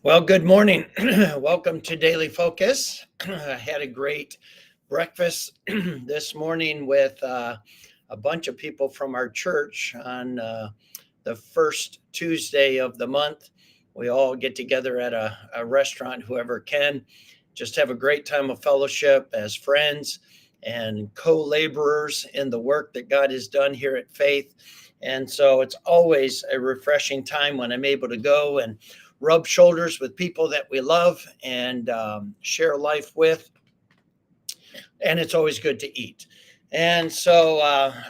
Well, good morning. Welcome to Daily Focus. I had a great breakfast this morning with a bunch of people from our church on the first Tuesday of the month. We all get together at a restaurant, whoever can, just have a great time of fellowship as friends and co laborers in the work that God has done here at Faith. And so it's always a refreshing time when I'm able to go and rub shoulders with people that we love and share life with. And it's always good to eat. And so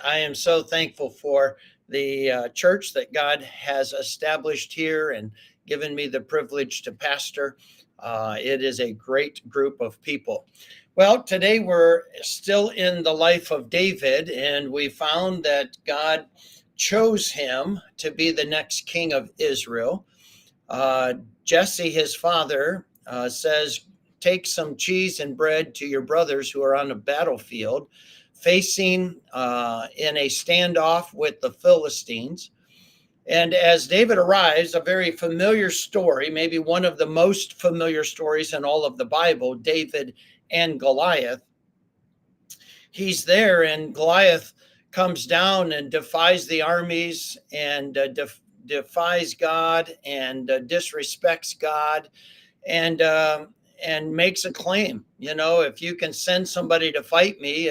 I am so thankful for the church that God has established here and given me the privilege to pastor. It is a great group of people. Well, today we're still in the life of David, and we found that God chose him to be the next king of Israel. Uh, Jesse, his father, says, take some cheese and bread to your brothers who are on the battlefield, facing in a standoff with the Philistines. And as David arrives, a very familiar story, maybe one of the most familiar stories in all of the Bible, David and Goliath. He's there, and Goliath comes down and defies the armies and defies God and disrespects God and makes a claim. You know, if you can send somebody to fight me,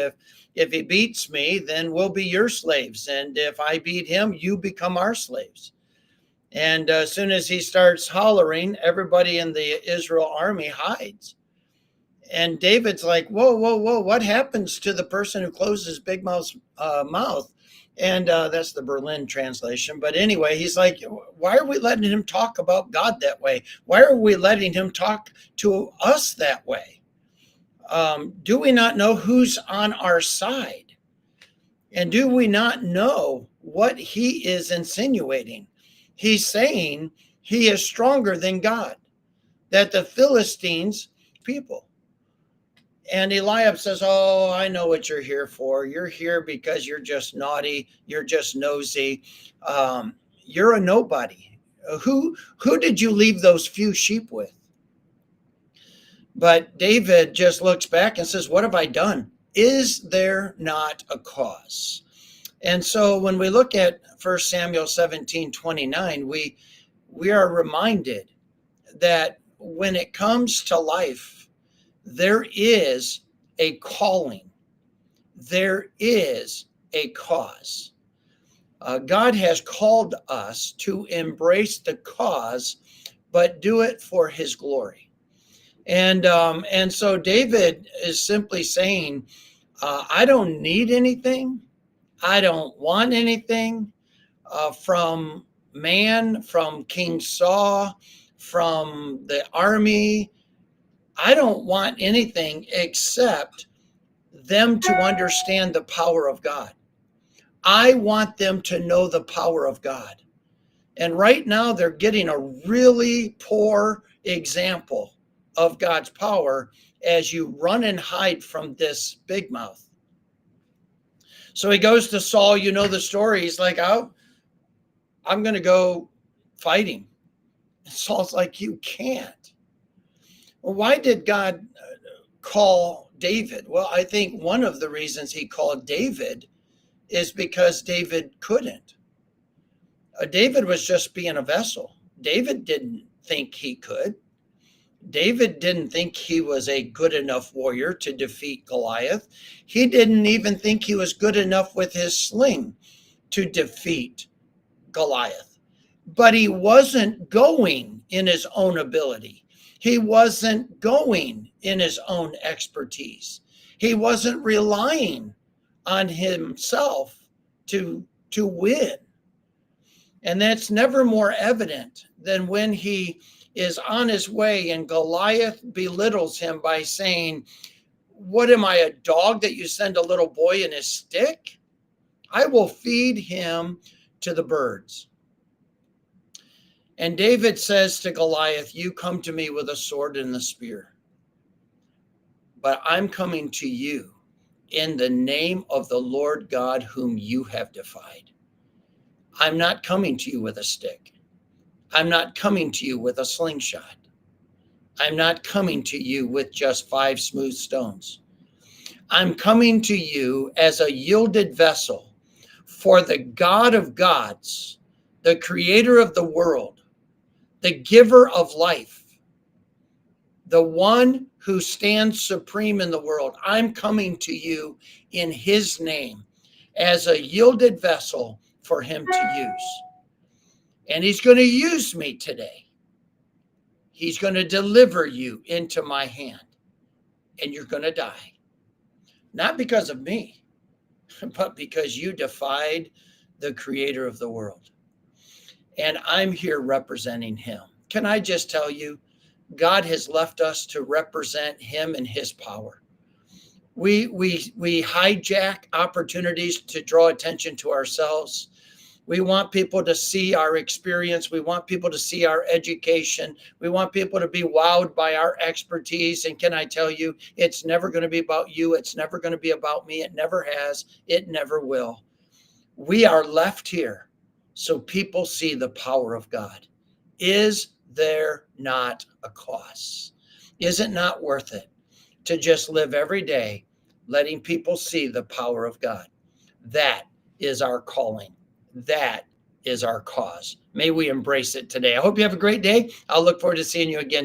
if he beats me, then we'll be your slaves, and if I beat him, you become our slaves. And as soon as he starts hollering, everybody in the Israel army hides. And David's like, whoa, whoa, whoa, what happens to the person who closes Big Mouth's mouth? And that's the Berlin translation. But anyway, he's like, why are we letting him talk about God that way? Why are we letting him talk to us that way? Do we not know who's on our side? And do we not know what he is insinuating? He's saying he is stronger than God, that the Philistines people. And Eliab says, oh, I know what you're here for. You're here because you're just naughty. You're just nosy. You're a nobody. Who did you leave those few sheep with? But David just looks back and says, what have I done? Is there not a cause? And so when we look at 1 Samuel 17:29, we are reminded that when it comes to life, there is a calling. There is a cause. God has called us to embrace the cause, but do it for his glory. And so David is simply saying, I don't need anything. I don't want anything from man, from King Saul, from the army. I don't want anything except them to understand the power of God. I want them to know the power of God. And right now they're getting a really poor example of God's power as you run and hide from this big mouth. So he goes to Saul, you know the story. He's like, oh, I'm going to go fight him. And Saul's like, you can't. Well, why did God call David? Well, I think one of the reasons he called David is because David couldn't. David was just being a vessel. David didn't think he could. David didn't think he was a good enough warrior to defeat Goliath. He didn't even think he was good enough with his sling to defeat Goliath. But he wasn't going in his own ability. He wasn't going in his own expertise. He wasn't relying on himself to win. And that's never more evident than when he is on his way and Goliath belittles him by saying, what am I, a dog that you send a little boy and his stick? I will feed him to the birds. And David says to Goliath, you come to me with a sword and a spear, but I'm coming to you in the name of the Lord God whom you have defied. I'm not coming to you with a stick. I'm not coming to you with a slingshot. I'm not coming to you with just 5 smooth stones. I'm coming to you as a yielded vessel for the God of gods, the creator of the world, the giver of life, the one who stands supreme in the world. I'm coming to you in his name as a yielded vessel for him to use. And he's going to use me today. He's going to deliver you into my hand, and you're going to die. Not because of me, but because you defied the creator of the world. And I'm here representing him. Can I just tell you, God has left us to represent him and his power. We hijack opportunities to draw attention to ourselves. We want people to see our experience. We want people to see our education. We want people to be wowed by our expertise. And can I tell you, it's never going to be about you. It's never going to be about me. It never has. It never will. We are left here so people see the power of God. Is there not a cost? Is it not worth it to just live every day letting people see the power of God? That is our calling. That is our cause. May we embrace it today. I hope you have a great day. I'll look forward to seeing you again